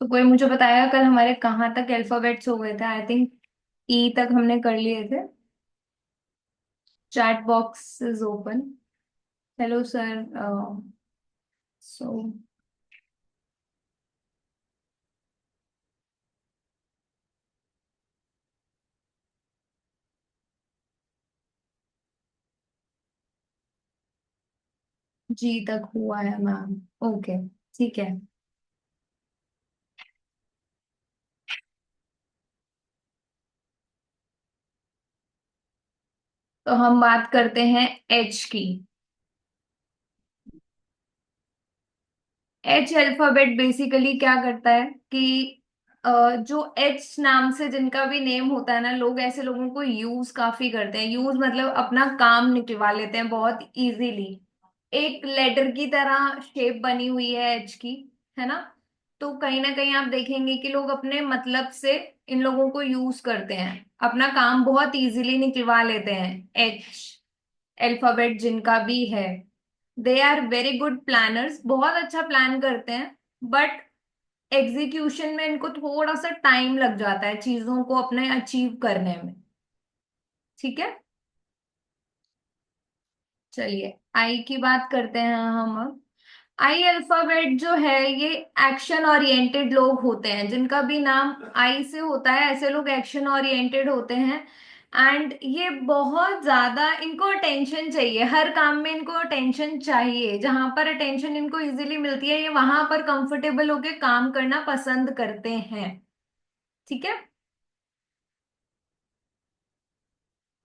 तो कोई मुझे बताया कल हमारे कहाँ तक अल्फाबेट्स हो गए थे। आई थिंक ई तक हमने कर लिए थे। Chat box is open. Hello sir. So जी तक हुआ है मैम। ओके। ठीक है। तो हम बात करते हैं एच की। एच अल्फाबेट बेसिकली क्या करता है कि जो एच नाम से जिनका भी नेम होता है ना, लोग ऐसे लोगों को यूज काफी करते हैं। यूज मतलब अपना काम निकलवा लेते हैं बहुत इजीली। एक लेटर की तरह शेप बनी हुई है एच की, है ना। तो कहीं ना कहीं आप देखेंगे कि लोग अपने मतलब से इन लोगों को यूज करते हैं, अपना काम बहुत इजीली निकलवा लेते हैं। एच अल्फाबेट जिनका भी है, they are very good planners, बहुत अच्छा प्लान करते हैं। बट एग्जीक्यूशन में इनको थोड़ा सा टाइम लग जाता है चीजों को अपने अचीव करने में। ठीक है। चलिए आई की बात करते हैं हम अब। आई अल्फाबेट जो है ये एक्शन ओरिएंटेड लोग होते हैं, जिनका भी नाम आई से होता है ऐसे लोग एक्शन ओरिएंटेड होते हैं। एंड ये बहुत ज्यादा इनको अटेंशन चाहिए, हर काम में इनको अटेंशन चाहिए। जहां पर अटेंशन इनको इजीली मिलती है ये वहां पर कंफर्टेबल होके काम करना पसंद करते हैं। ठीक है।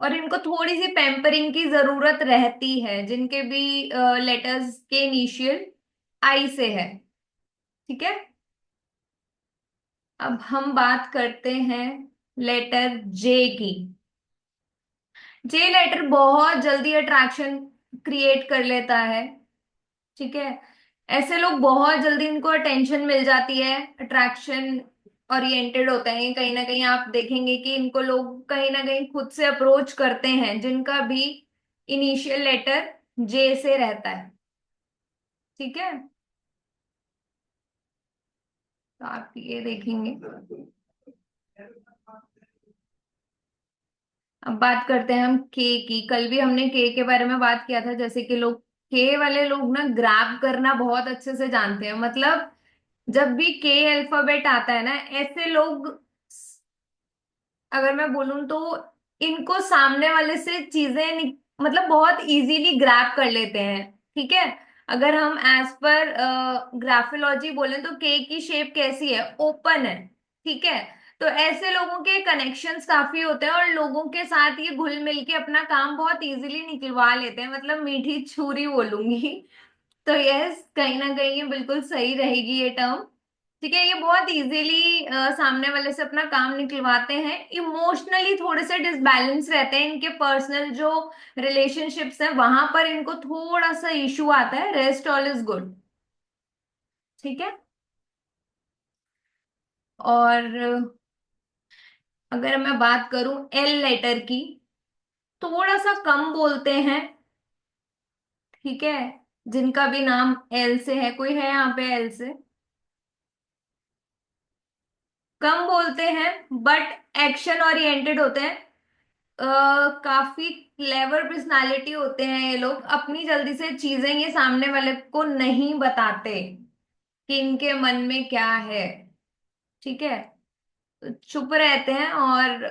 और इनको थोड़ी सी पैम्परिंग की जरूरत रहती है, जिनके भी लेटर्स के इनिशियल आई से है। ठीक है। अब हम बात करते हैं लेटर जे की। जे लेटर बहुत जल्दी अट्रैक्शन क्रिएट कर लेता है। ठीक है। ऐसे लोग बहुत जल्दी इनको अटेंशन मिल जाती है, अट्रैक्शन ओरिएंटेड होते हैं। ये कहीं ना कहीं आप देखेंगे कि इनको लोग कहीं ना कहीं खुद से अप्रोच करते हैं, जिनका भी इनिशियल लेटर जे से रहता है। ठीक है। तो आप ये देखेंगे। अब बात करते हैं हम के की। कल भी हमने के बारे में बात किया था, जैसे कि लोग के वाले लोग ना ग्रैब करना बहुत अच्छे से जानते हैं। मतलब जब भी के अल्फाबेट आता है ना, ऐसे लोग, अगर मैं बोलूं तो इनको सामने वाले से चीजें मतलब बहुत इजीली ग्रैब कर लेते हैं। ठीक है। अगर हम एज पर ग्राफोलॉजी बोलें तो के की शेप कैसी है, ओपन है। ठीक है। तो ऐसे लोगों के कनेक्शंस काफी होते हैं और लोगों के साथ ये घुल मिल के अपना काम बहुत इजीली निकलवा लेते हैं। मतलब मीठी छुरी बोलूंगी। तो यस, कहीं ना कहीं ये बिल्कुल सही रहेगी ये टर्म। ठीक है। ये बहुत इजीली सामने वाले से अपना काम निकलवाते हैं। इमोशनली थोड़े से डिसबैलेंस रहते हैं, इनके पर्सनल जो रिलेशनशिप्स हैं वहां पर इनको थोड़ा सा इशू आता है। Rest all is good. ठीक है। और अगर मैं बात करूं एल लेटर की, थोड़ा सा कम बोलते हैं। ठीक है। जिनका भी नाम एल से है, कोई है यहाँ पे एल से? कम बोलते हैं बट एक्शन ओरिएंटेड होते हैं। काफी क्लेवर पर्सनालिटी होते हैं ये लोग। अपनी जल्दी से चीजें ये सामने वाले को नहीं बताते कि इनके मन में क्या है। ठीक है। तो चुप रहते हैं और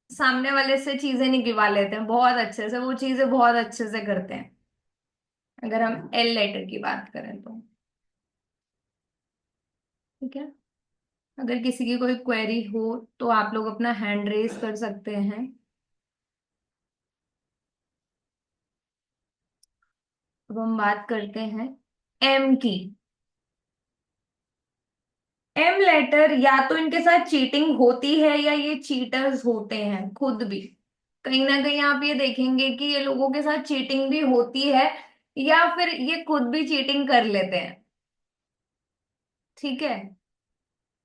सामने वाले से चीजें निकलवा लेते हैं बहुत अच्छे से। वो चीजें बहुत अच्छे से करते हैं, अगर हम एल लेटर की बात करें तो। ठीक है। अगर किसी की कोई क्वेरी हो तो आप लोग अपना हैंड रेस कर सकते हैं। अब हम बात करते हैं एम की। एम लेटर या तो इनके साथ चीटिंग होती है या ये चीटर्स होते हैं खुद भी। कहीं ना कहीं आप ये देखेंगे कि ये लोगों के साथ चीटिंग भी होती है या फिर ये खुद भी चीटिंग कर लेते हैं। ठीक है।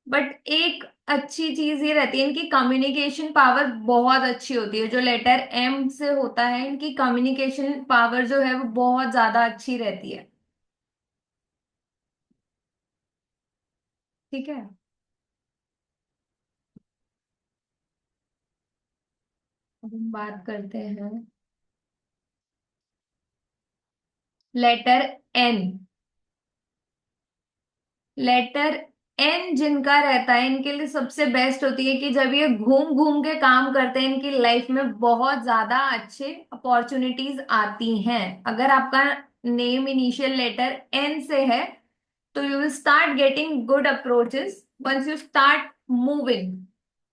बट एक अच्छी चीज ये रहती है, इनकी कम्युनिकेशन पावर बहुत अच्छी होती है। जो लेटर एम से होता है इनकी कम्युनिकेशन पावर जो है वो बहुत ज्यादा अच्छी रहती है। ठीक है। अब हम बात करते हैं लेटर एन। लेटर एन जिनका रहता है, इनके लिए सबसे बेस्ट होती है कि जब ये घूम घूम के काम करते हैं, इनकी लाइफ में बहुत ज्यादा अच्छे अपॉर्चुनिटीज आती हैं। अगर आपका नेम इनिशियल लेटर एन से है तो you will start getting good approaches once you start moving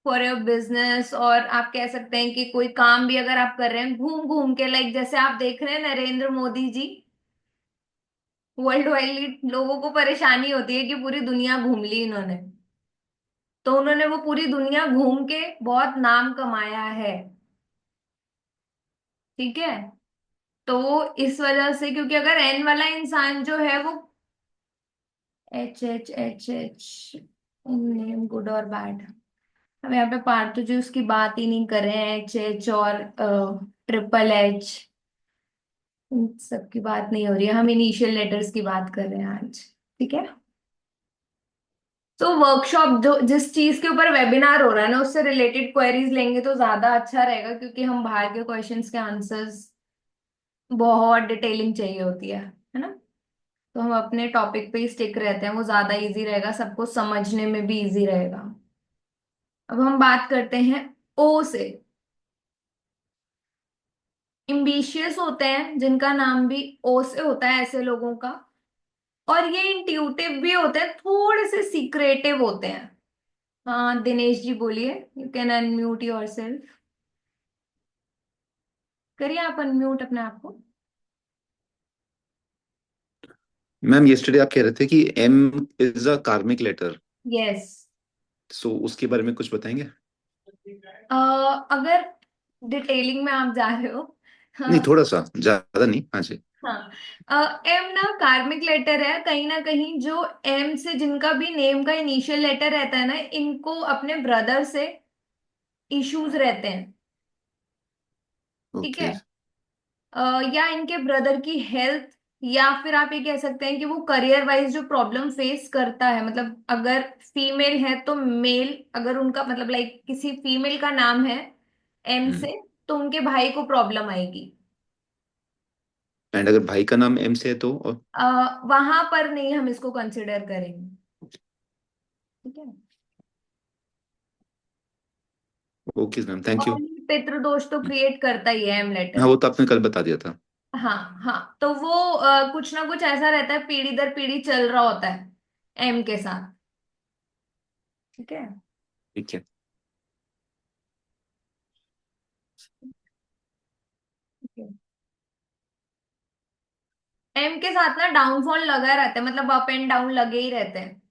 for your business. और आप कह सकते हैं कि कोई काम भी अगर आप कर रहे हैं घूम घूम के, लाइक जैसे आप देख रहे हैं नरेंद्र मोदी जी, वर्ल्ड वाइड लोगों को परेशानी होती है कि पूरी दुनिया घूम ली इन्होंने, तो उन्होंने वो पूरी दुनिया घूम के बहुत नाम कमाया है। ठीक है। तो इस वजह से, क्योंकि अगर एन वाला इंसान जो है वो H H H H, name good और बैड, हम यहाँ पे पार्ट जो उसकी बात ही नहीं कर रहे हैं। एच एच और ट्रिपल एच, इन सब की बात नहीं हो रही है, हम इनिशियल लेटर्स की बात कर रहे हैं आज। ठीक है। तो वर्कशॉप जो जिस चीज के ऊपर वेबिनार हो रहा है ना, उससे रिलेटेड क्वेरीज लेंगे तो ज्यादा अच्छा रहेगा, क्योंकि हम बाहर के क्वेश्चंस के आंसर्स बहुत डिटेलिंग चाहिए होती है ना। तो हम अपने टॉपिक पे ही स्टिक रहते हैं, वो ज्यादा इजी रहेगा, सबको समझने में भी इजी रहेगा। अब हम बात करते हैं ओ से। एम्बिशियस होते हैं जिनका नाम भी ओ से होता है, ऐसे लोगों का। और ये इंट्यूटिव भी होते हैं, थोड़े से सीक्रेटिव होते हैं। हाँ दिनेश जी बोलिए, you can unmute your self. करिए आप अनम्यूट अपने आप को। मैम यस्टरडे आप कह रहे थे कि एम इज अ कार्मिक लेटर, यस। सो उसके बारे में कुछ बताएंगे? अगर डिटेलिंग में आप जा रहे हो, नहीं, हाँ। थोड़ा सा, ज्यादा नहीं। हाँ जी। हाँ, एम ना कार्मिक लेटर है कहीं ना कहीं। जो एम से जिनका भी नेम का इनिशियल लेटर रहता है ना, इनको अपने ब्रदर से इश्यूज रहते हैं। ठीक है। ओके। या इनके ब्रदर की हेल्थ, या फिर आप ये कह सकते हैं कि वो करियर वाइज जो प्रॉब्लम फेस करता है, मतलब अगर फीमेल है तो मेल, अगर उनका मतलब लाइक किसी फीमेल का नाम है एम हम्म। से, तो उनके भाई को प्रॉब्लम आएगी। एंड अगर भाई का नाम एम से है तो? और वहां पर नहीं हम इसको कंसिडर करेंगे। ठीक है। ओके मैम, थैंक और यू। ये पितृदोष तो क्रिएट करता ही है एम हाँ, लेटर। वो तो आपने कल बता दिया था। हाँ हाँ, तो वो कुछ ना कुछ ऐसा रहता है, पीढ़ी दर पीढ़ी चल रहा होता है एम के साथ। ठीक है। ठीक है। एम के साथ ना डाउनफॉल लगा रहता है, मतलब अप एंड डाउन लगे ही रहते हैं।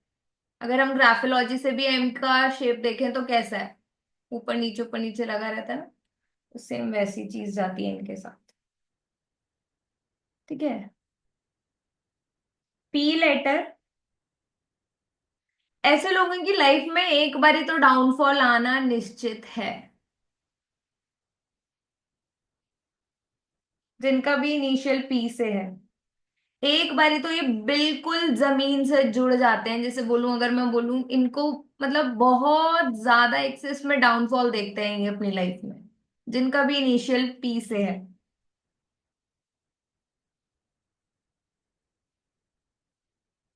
अगर हम ग्राफोलॉजी से भी एम का शेप देखें तो कैसा है, ऊपर नीचे लगा रहता है ना, तो सेम वैसी चीज जाती है इनके साथ। ठीक है। पी लेटर, ऐसे लोगों की लाइफ में एक बारी तो डाउनफॉल आना निश्चित है, जिनका भी इनिशियल पी से है। एक बारी तो ये बिल्कुल जमीन से जुड़ जाते हैं, जैसे बोलूं, अगर मैं बोलूं इनको, मतलब बहुत ज्यादा एक्सेस में डाउनफॉल देखते हैं ये अपनी लाइफ में, जिनका भी इनिशियल पी से है।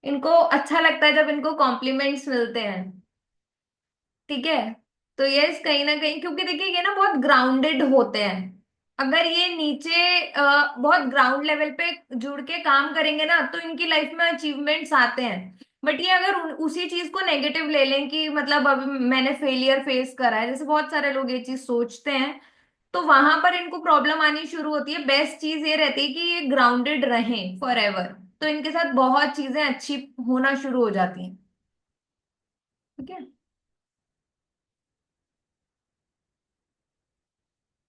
इनको अच्छा लगता है जब इनको कॉम्प्लीमेंट्स मिलते हैं। ठीक है। तो यस, कहीं ना कहीं, क्योंकि देखिए ये ना बहुत ग्राउंडेड होते हैं। अगर ये नीचे बहुत ग्राउंड लेवल पे जुड़ के काम करेंगे ना, तो इनकी लाइफ में अचीवमेंट्स आते हैं। बट ये अगर उसी चीज को नेगेटिव ले लें कि मतलब अभी मैंने फेलियर फेस करा है, जैसे बहुत सारे लोग ये चीज सोचते हैं, तो वहां पर इनको प्रॉब्लम आनी शुरू होती है। बेस्ट चीज ये रहती है कि ये ग्राउंडेड रहें फॉर एवर, तो इनके साथ बहुत चीजें अच्छी होना शुरू हो जाती हैं। ठीक है।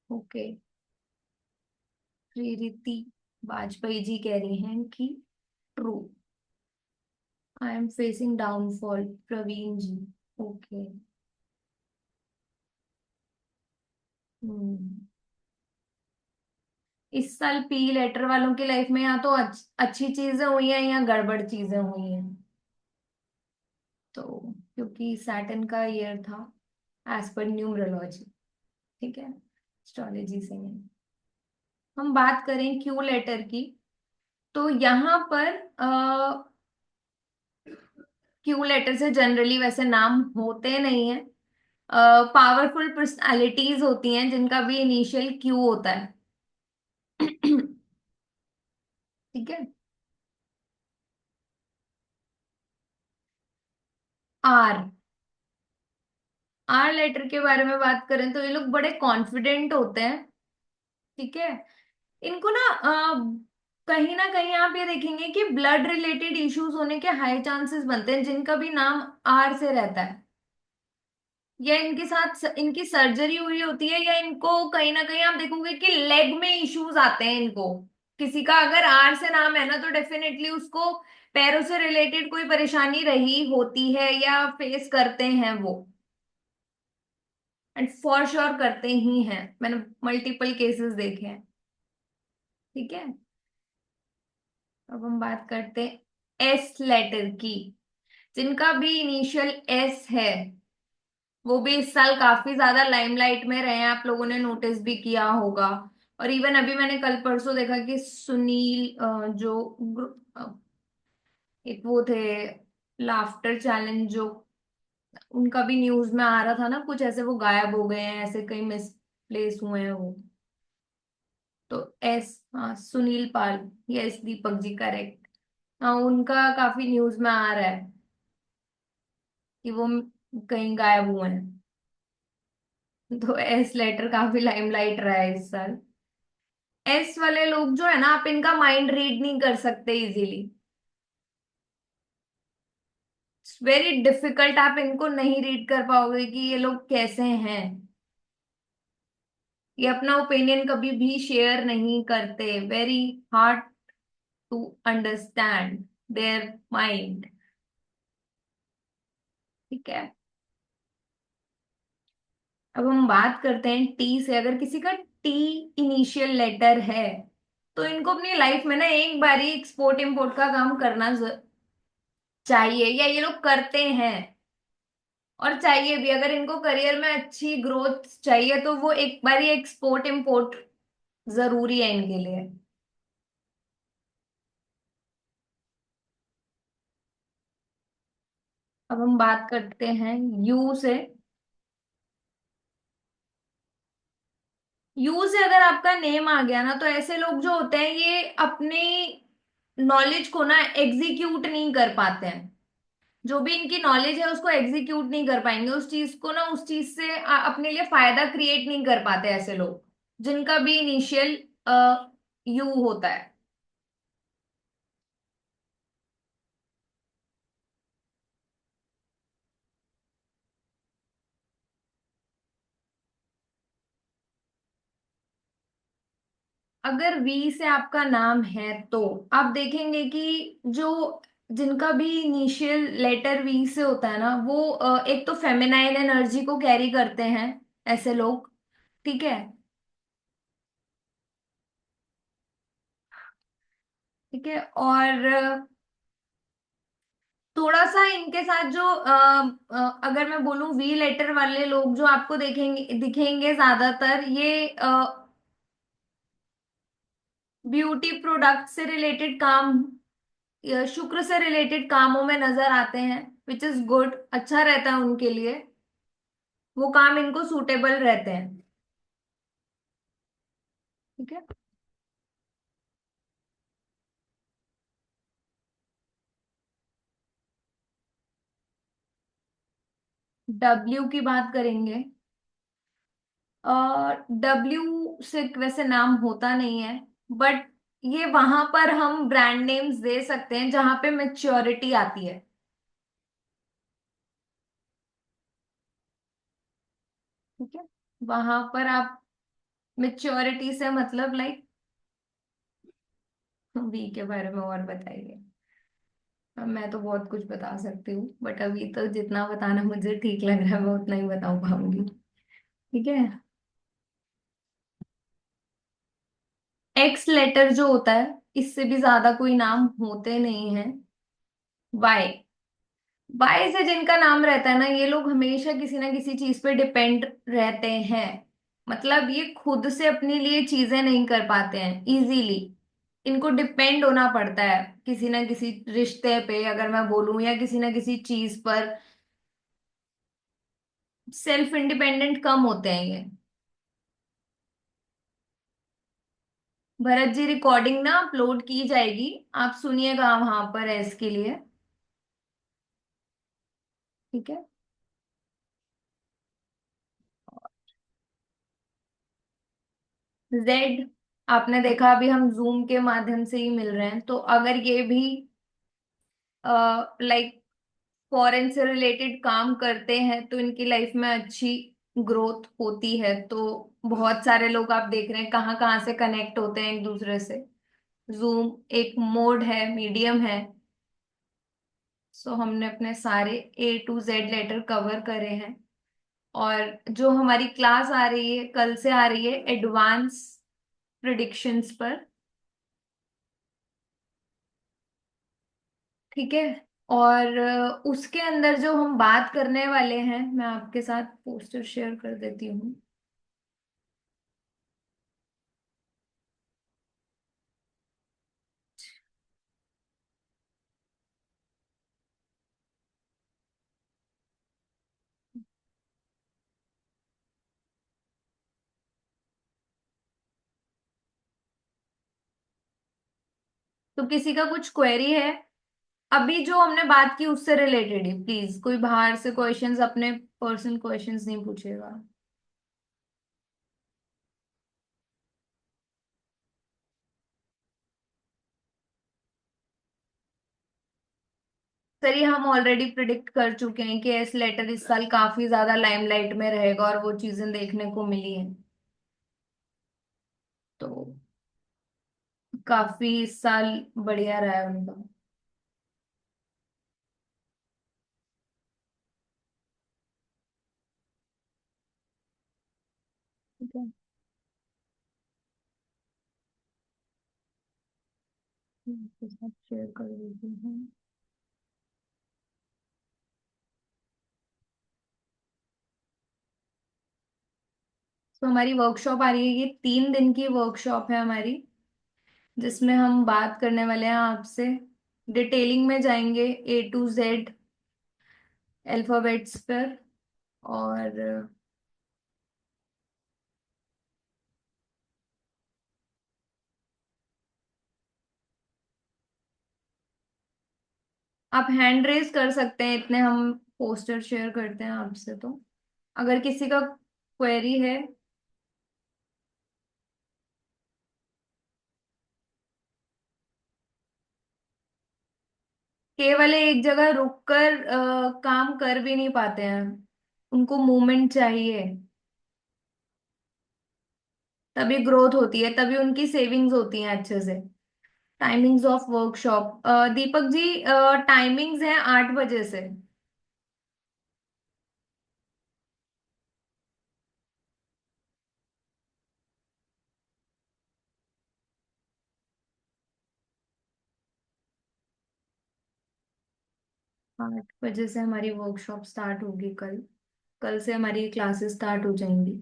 ओके। प्रीति वाजपेयी जी कह रही हैं कि true, I am facing downfall, Praveen ji. Okay. Hmm. इस साल पी लेटर वालों की लाइफ में या तो अच्छी चीजें हुई हैं या गड़बड़ चीजें हुई हैं। तो क्योंकि सैटर्न का ईयर था एज पर न्यूमरोलॉजी, ठीक है, एस्ट्रोलॉजी से नहीं। हम बात करें क्यू लेटर की, तो यहाँ पर क्यू लेटर से जनरली वैसे नाम होते नहीं है, पावरफुल पर्सनालिटीज होती हैं जिनका भी इनिशियल क्यू होता है। ठीक है। आर, आर लेटर के बारे में बात करें तो ये लोग बड़े कॉन्फिडेंट होते हैं। ठीक है। इनको कहीं ना कहीं आप ये देखेंगे कि ब्लड रिलेटेड इश्यूज होने के हाई चांसेस बनते हैं जिनका भी नाम आर से रहता है, या इनके साथ इनकी सर्जरी हुई होती है, या इनको कहीं ना कहीं आप देखोगे कि लेग में इश्यूज आते हैं इनको। किसी का अगर आर से नाम है ना तो डेफिनेटली उसको पैरों से रिलेटेड कोई परेशानी रही होती है या फेस करते हैं वो, एंड फॉर श्योर करते ही हैं, मैंने मल्टीपल केसेस देखे हैं। ठीक है। अब हम बात करते हैं एस लेटर की, जिनका भी इनिशियल एस है, वो भी इस साल काफी ज्यादा लाइमलाइट में रहे हैं, आप लोगों ने नोटिस भी किया होगा। और इवन अभी मैंने कल परसों देखा कि सुनील एक वो थे, लाफ्टर चैलेंज जो, उनका भी न्यूज में आ रहा था ना कुछ ऐसे, वो गायब हो गए हैं, ऐसे कहीं मिसप्लेस हुए हैं वो। तो एस, हाँ सुनील पाल, यस दीपक जी करेक्ट। हाँ उनका काफी न्यूज में आ रहा है कि वो कहीं गायब हुए हैं। तो एस लेटर काफी लाइमलाइट रहा है इस साल। एस वाले लोग जो है ना, आप इनका माइंड रीड नहीं कर सकते इजीली, इट्स वेरी डिफिकल्ट, आप इनको नहीं रीड कर पाओगे कि ये लोग कैसे हैं। ये अपना ओपिनियन कभी भी शेयर नहीं करते, very hard to understand their mind. ठीक है। अब हम बात करते हैं टी से, अगर किसी का टी इनिशियल लेटर है तो इनको अपनी लाइफ में ना एक बार ही एक्सपोर्ट इम्पोर्ट का काम करना चाहिए, या ये लोग करते हैं, और चाहिए भी। अगर इनको करियर में अच्छी ग्रोथ चाहिए तो वो एक बार ही एक्सपोर्ट इम्पोर्ट जरूरी है इनके लिए। अब हम बात करते हैं यू से। यू से अगर आपका नेम आ गया ना, तो ऐसे लोग जो होते हैं ये अपनी नॉलेज को ना एग्जीक्यूट नहीं कर पाते हैं। जो भी इनकी नॉलेज है उसको एग्जीक्यूट नहीं कर पाएंगे, उस चीज को ना, उस चीज से अपने लिए फायदा क्रिएट नहीं कर पाते ऐसे लोग जिनका भी इनिशियल यू होता है। अगर वी से आपका नाम है तो आप देखेंगे कि जो, जिनका भी इनिशियल लेटर वी से होता है ना, वो एक तो फेमिनाइन एनर्जी को कैरी करते हैं ऐसे लोग। ठीक है। ठीक है। और थोड़ा सा इनके साथ जो अगर मैं बोलूं वी लेटर वाले लोग जो आपको देखेंगे दिखेंगे ज्यादातर, ये ब्यूटी प्रोडक्ट से रिलेटेड काम, शुक्र से रिलेटेड कामों में नजर आते हैं, विच इज गुड, अच्छा रहता है उनके लिए, वो काम इनको सूटेबल रहते हैं। ठीक है। डब्ल्यू की बात करेंगे, डब्ल्यू से वैसे नाम होता नहीं है, बट ये वहां पर हम ब्रांड नेम्स दे सकते हैं जहां पे मेच्योरिटी आती है। ठीक है। वहां पर आप मेच्योरिटी से मतलब लाइक, वी के बारे में और बताइए। अब मैं तो बहुत कुछ बता सकती हूँ बट अभी तो जितना बताना मुझे ठीक लग रहा है मैं उतना ही बता पाऊंगी। ठीक है। एक्स लेटर जो होता है, इससे भी ज्यादा कोई नाम होते नहीं है। वाई, वाई से जिनका नाम रहता है ना, ये लोग हमेशा किसी ना किसी चीज पे डिपेंड रहते हैं। मतलब ये खुद से अपने लिए चीजें नहीं कर पाते हैं इजीली। इनको डिपेंड होना पड़ता है किसी ना किसी रिश्ते पे, अगर मैं बोलूं, या किसी ना किसी चीज पर। सेल्फ इंडिपेंडेंट कम होते हैं ये। भरत जी, रिकॉर्डिंग ना अपलोड की जाएगी, आप सुनिएगा वहां पर है इसके लिए। ठीक है। जेड, आपने देखा अभी हम जूम के माध्यम से ही मिल रहे हैं, तो अगर ये भी लाइक फॉरेन से रिलेटेड काम करते हैं तो इनकी लाइफ में अच्छी ग्रोथ होती है। तो बहुत सारे लोग आप देख रहे हैं कहाँ कहाँ से कनेक्ट होते हैं एक दूसरे से। जूम एक मोड है, मीडियम है। सो हमने अपने सारे A to Z letter cover करे हैं। और जो हमारी क्लास आ रही है, कल से आ रही है एडवांस प्रिडिक्शंस पर। ठीक है। और उसके अंदर जो हम बात करने वाले हैं, मैं आपके साथ पोस्टर शेयर कर देती हूँ। तो किसी का कुछ क्वेरी है अभी जो हमने बात की उससे रिलेटेड ही? प्लीज कोई बाहर से क्वेश्चंस, अपने पर्सनल क्वेश्चंस नहीं पूछेगा। सर, ये हम ऑलरेडी प्रिडिक्ट कर चुके हैं कि एस लेटर इस साल काफी ज्यादा लाइमलाइट में रहेगा, और वो चीजें देखने को मिली हैं। तो काफी इस साल बढ़िया रहा है उनका। ठीक है। आपके साथ शेयर कर देती हूँ। तो हमारी वर्कशॉप आ रही है, ये 3 दिन की वर्कशॉप है हमारी, जिसमें हम बात करने वाले हैं आपसे। डिटेलिंग में जाएंगे A to Z अल्फाबेट्स पर। और आप हैंड रेज कर सकते हैं, इतने हम पोस्टर शेयर करते हैं आपसे। तो अगर किसी का क्वेरी है। केवल एक जगह रुककर काम कर भी नहीं पाते हैं, उनको मूवमेंट चाहिए। तभी ग्रोथ होती है, तभी उनकी सेविंग्स होती हैं अच्छे से। Timings of workshop, Deepak ji, timings हैं 8 बजे से। 8 बजे से हमारी वर्कशॉप स्टार्ट होगी कल। कल से हमारी क्लासेस स्टार्ट हो जाएंगी।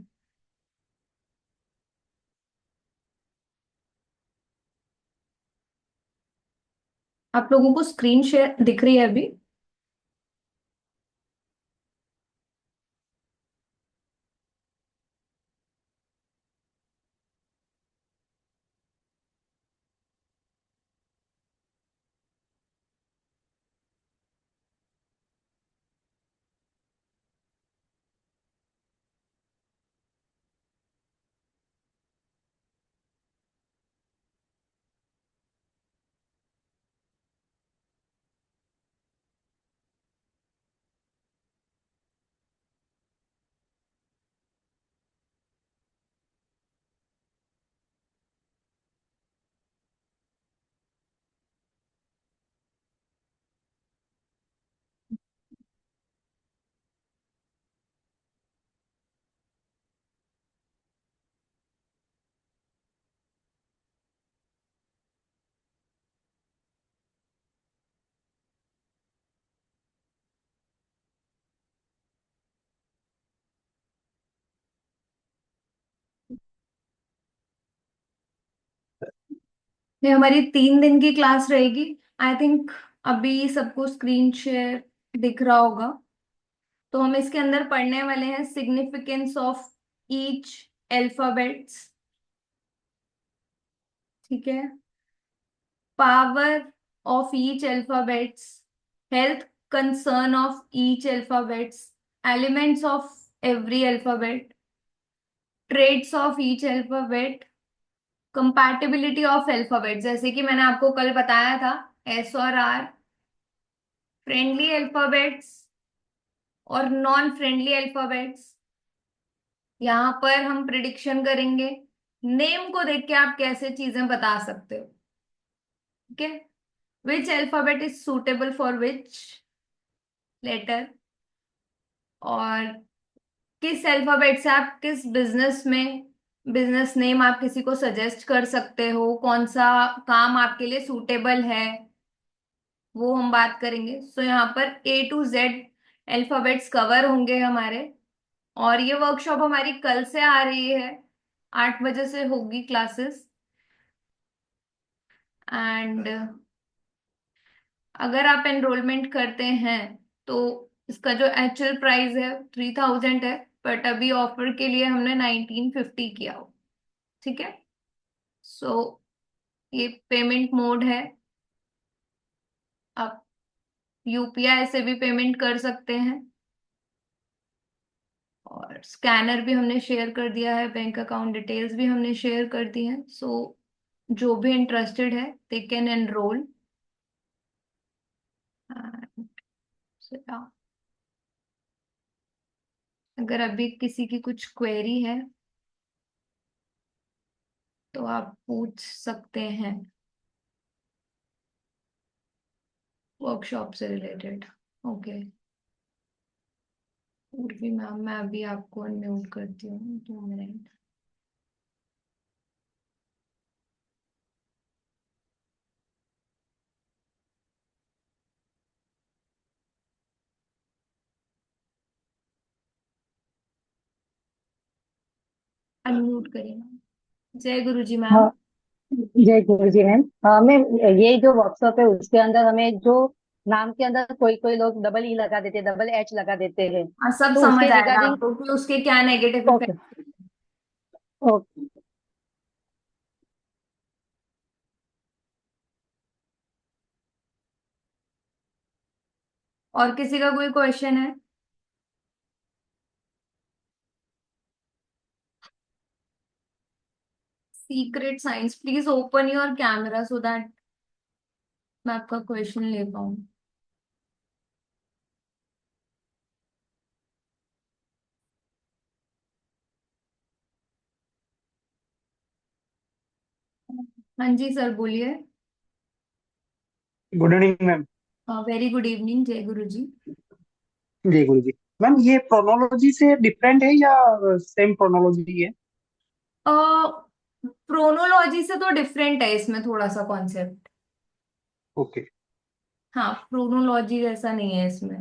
आप लोगों को स्क्रीन शेयर दिख रही है अभी? ये हमारी 3 दिन की क्लास रहेगी। आई थिंक अभी सबको स्क्रीन शेयर दिख रहा होगा। तो हम इसके अंदर पढ़ने वाले हैं सिग्निफिकेंस ऑफ ईच अल्फाबेट्स। ठीक है। Power of each alphabets, health concern of each alphabets, elements of every alphabet, trades of each alphabet, compatibility of alphabet, जैसे कि मैंने आपको कल बताया था, एस और आर, फ्रेंडली अल्फाबेट्स और नॉन फ्रेंडली अल्फाबेट्स। यहाँ पर हम प्रिडिक्शन करेंगे। नेम को देख के आप कैसे चीजें बता सकते हो। ठीक है। Which alphabet is suitable for which letter, और किस अल्फाबेट से आप किस बिजनेस में, बिजनेस नेम आप किसी को सजेस्ट कर सकते हो, कौन सा काम आपके लिए सूटेबल है, वो हम बात करेंगे। सो यहाँ पर A to Z alphabets cover होंगे हमारे। और ये वर्कशॉप हमारी कल से आ रही है, 8 बजे से होगी क्लासेस। एंड अगर आप एनरोलमेंट करते हैं तो इसका जो एक्चुअल प्राइस है 3000 है, बट अभी ऑफर के लिए हमने 1950 किया हो। ठीक है। सो ये पेमेंट मोड है। आप यूपीआई से भी पेमेंट कर सकते हैं, और स्कैनर भी हमने शेयर कर दिया है, बैंक अकाउंट डिटेल्स भी हमने शेयर कर दी है। सो जो भी इंटरेस्टेड है दे कैन एनरोल। अगर अभी किसी की कुछ क्वेरी है तो आप पूछ सकते हैं वर्कशॉप से रिलेटेड। ओके। उर्वी मैम, मैं अभी आपको अनम्यूट करती हूँ, 2 मिनट। अनम्यूट करिए मैम। जय गुरु जी मैम। हाँ। जय गुरु जी मैम। मैम, ये जो वर्कशॉप है उसके अंदर हमें जो नाम के अंदर कोई कोई लोग डबल ई लगा देते हैं, डबल एच लगा देते हैं, हाँ, सब तो समझ उसके आएगा रिगार्डिंग। आपको कि उसके क्या नेगेटिव ओके। इफेक्ट। ओके। और किसी का कोई क्वेश्चन है? Secret science, please open your camera so that मैं आपका क्वेश्चन ले पाऊँ। हाँ जी सर, बोलिए। Good evening ma'am. Very good evening, जय गुरु जी। जी गुरु जी। मैम, ये प्रोनोलॉजी से डिफरेंट है या सेम प्रोनोलॉजी है? प्रोनोलॉजी से तो डिफरेंट है इसमें थोड़ा सा कॉन्सेप्ट। ओके। हाँ, प्रोनोलॉजी जैसा नहीं है इसमें।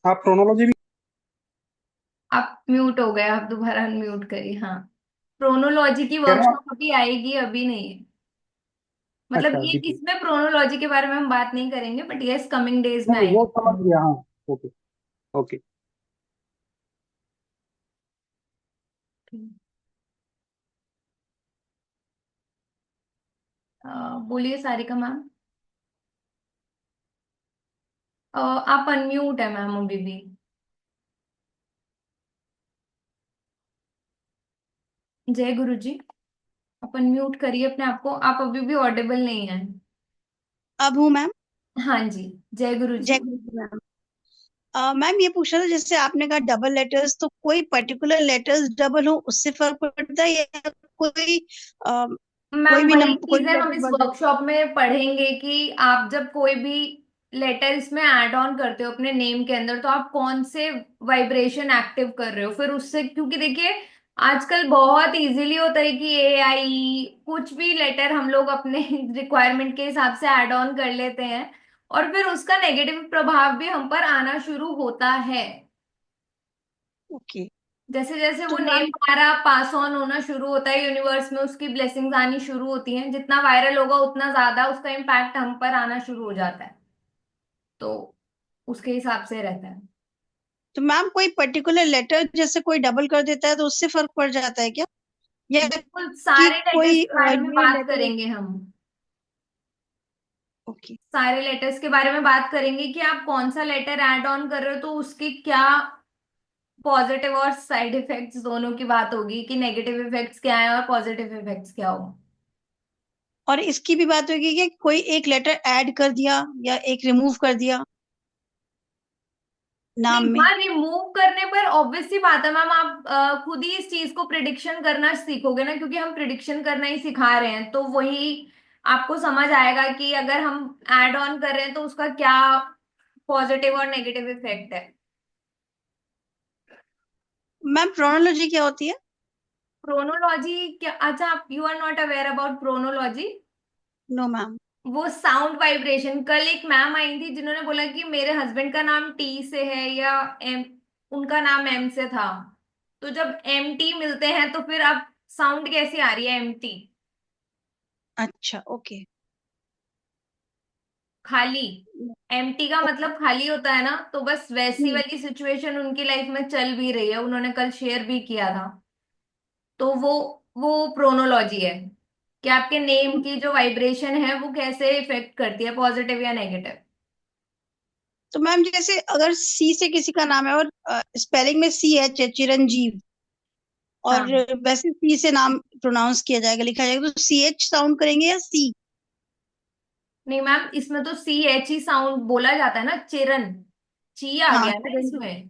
आप प्रोनोलॉजी भी आप म्यूट हो गए, आप दोबारा अनम्यूट करिए। हाँ, प्रोनोलॉजी की कह रहे हैं वर्कशॉप अभी आएगी, अभी नहीं है। मतलब अच्छा, ये अभी ठीक। इसमें प्रोनोलॉजी के बारे में हम बात नहीं करेंगे, बट यस कमिंग डेज में नहीं, वो आएगी। समझ गया, हाँ। ओके। ओके। बोलिए सारिका मैम। आप अनम्यूट है मैम अभी भी। जय गुरु जी। आप अनम्यूट करिए अपने आप को, आप अभी भी ऑडिबल नहीं है। अब हूँ मैम। हाँ जी। जय गुरु जय जी। गुरु जी मैम। मैम, ये पूछना था, जैसे आपने कहा डबल लेटर्स, तो कोई पर्टिकुलर लेटर्स डबल हो उससे फर्क पड़ता है, या कोई मैम वही कोई चीजें भी हम लेटर इस बढ़ जाए? वर्कशॉप में पढ़ेंगे कि आप जब कोई भी लेटर इसमें ऐड ऑन करते हो अपने नेम के अंदर, तो आप कौन से वाइब्रेशन एक्टिव कर रहे हो फिर उससे, क्योंकि देखिए आजकल बहुत इजीली होता है कि एआई कुछ भी लेटर हम लोग अपने रिक्वायरमेंट के हिसाब से ऐड ऑन कर लेते हैं, और फिर उसका नेगेटिव प्रभाव भी हम पर आना शुरू होता है। ओके। जैसे जैसे वो तो नेम मैम हमारा पास ऑन होना शुरू होता है यूनिवर्स में, उसकी ब्लेसिंग्स आनी शुरू होती हैं, जितना वायरल होगा उतना ज्यादा उसका इम्पैक्ट हम पर आना शुरू हो जाता है। तो उसके हिसाब से रहता है। तो मैम कोई पर्टिकुलर लेटर जैसे कोई डबल कर देता है तो उससे फर्क पड़ जाता है क्या, या बिल्कुल, कि सारे लेटर्स कोई के बारे में ये बात लेटर। करेंगे हम। ओके। सारे लेटर्स के बारे में बात करेंगे कि आप कौन सा लेटर ऐड ऑन कर रहे हो, तो उसकी क्या पॉजिटिव और साइड इफेक्ट्स दोनों की बात होगी, कि नेगेटिव इफेक्ट्स क्या है और पॉजिटिव इफेक्ट्स क्या हो। और इसकी भी बात होगी कि कोई एक लेटर ऐड कर दिया या एक रिमूव कर दिया नाम नहीं, में। हाँ, रिमूव करने पर ऑब्वियस सी बात है मैम, आप खुद ही इस चीज को प्रिडिक्शन करना सीखोगे ना, क्योंकि हम प्रिडिक्शन करना ही सिखा रहे हैं, तो वही आपको समझ आएगा कि अगर हम ऐड ऑन कर रहे हैं तो उसका क्या पॉजिटिव और नेगेटिव इफेक्ट है। मैम प्रोनोलॉजी क्या होती है? प्रोनोलॉजी क्या? अच्छा, आप you are not aware about phonology? No ma'am. वो साउंड वाइब्रेशन, कल एक मैम आई थी जिन्होंने बोला कि मेरे हस्बैंड का नाम टी से है या एम, उनका नाम एम से था, तो जब एम टी मिलते हैं तो फिर अब साउंड कैसी आ रही है एम टी? अच्छा ओके। खाली। एम टी का मतलब खाली होता है ना, तो बस वैसी हम्म। वाली सिचुएशन उनकी लाइफ में चल भी रही है, उन्होंने कल शेयर भी किया था। तो वो प्रोनोलॉजी है कि आपके नेम की जो वाइब्रेशन है वो कैसे इफेक्ट करती है, पॉजिटिव या नेगेटिव। तो मैम जैसे अगर सी से किसी का नाम है और स्पेलिंग में सी एच है, चिरंजीव, और हाँ, वैसे सी से नाम प्रोनाउंस किया जाएगा, लिखा जाएगा, तो सी एच साउंड करेंगे या सी? नहीं मैम, इसमें तो सी एच ही साउंड बोला जाता है ना, चिरन, ची आ हाँ गया ना चिरंजीव। इसमें।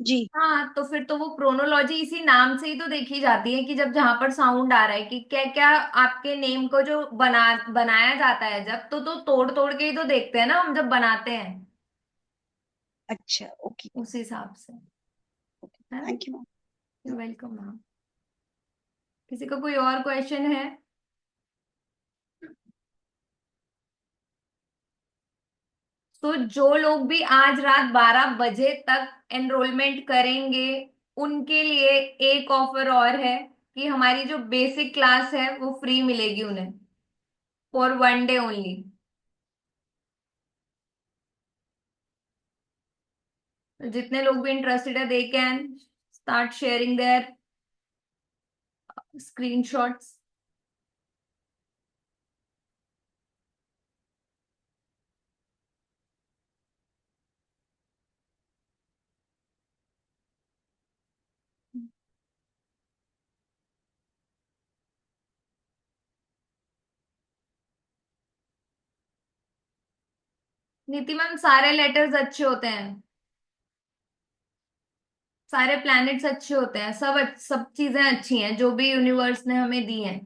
जी। हाँ, तो फिर तो वो प्रोनोलॉजी इसी नाम से ही तो देखी जाती है, कि जब जहां पर साउंड आ रहा है कि क्या क्या आपके नेम को जो बनाया जाता है, जब तो तोड़ तोड़ के ही तो देखते हैं ना हम जब बनाते हैं, अच्छा ओके। उस हिसाब से। है ना? Thank you ma'am. Welcome ma'am. किसी का कोई और क्वेश्चन है? तो जो लोग भी आज रात 12 बजे तक एनरोलमेंट करेंगे, उनके लिए एक ऑफर और है, कि हमारी जो बेसिक क्लास है वो फ्री मिलेगी उन्हें, फॉर 1 डे ओनली। जितने लोग भी इंटरेस्टेड है, they can start sharing their screenshots. नीति मैम, सारे लेटर्स अच्छे होते हैं, सारे प्लैनेट्स अच्छे होते हैं, सब चीजें अच्छी हैं जो भी यूनिवर्स ने हमें दी हैं,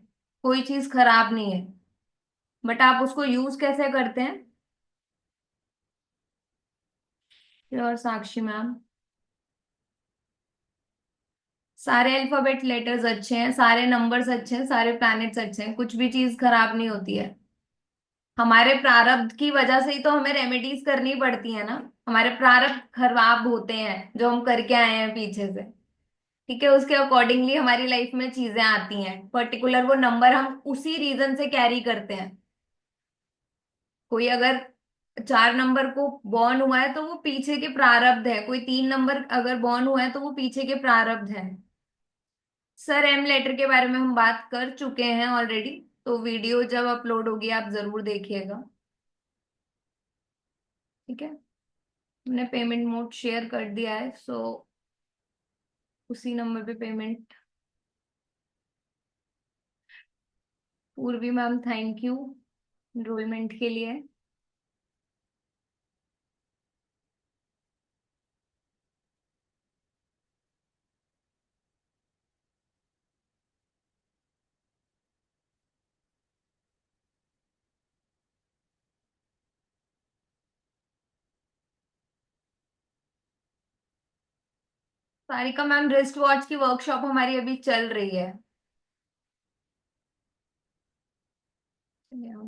कोई चीज खराब नहीं है, बट आप उसको यूज कैसे करते हैं। और साक्षी मैम, सारे अल्फाबेट लेटर्स अच्छे हैं, सारे नंबर्स अच्छे हैं, सारे प्लैनेट्स अच्छे हैं, कुछ भी चीज खराब नहीं होती है। हमारे प्रारब्ध की वजह से ही तो हमें रेमेडीज करनी पड़ती है ना, हमारे प्रारब्ध खराब होते हैं जो हम करके आए हैं पीछे से, ठीक है, उसके अकॉर्डिंगली हमारी लाइफ में चीजें आती हैं, पर्टिकुलर वो नंबर हम उसी रीजन से कैरी करते हैं। कोई अगर 4 नंबर को बॉर्न हुआ है तो वो पीछे के प्रारब्ध है, कोई 3 नंबर अगर बॉर्न हुआ है तो वो पीछे के प्रारब्ध है। सर, एम लेटर के बारे में हम बात कर चुके हैं ऑलरेडी, तो वीडियो जब अपलोड होगी आप जरूर देखिएगा। ठीक है, हमने पेमेंट मोड शेयर कर दिया है, सो उसी नंबर पे पेमेंट। पूर्वी मैम, थैंक यू एनरोलमेंट के लिए। सारिका मैम, रिस्ट वॉच की वर्कशॉप हमारी अभी चल रही है।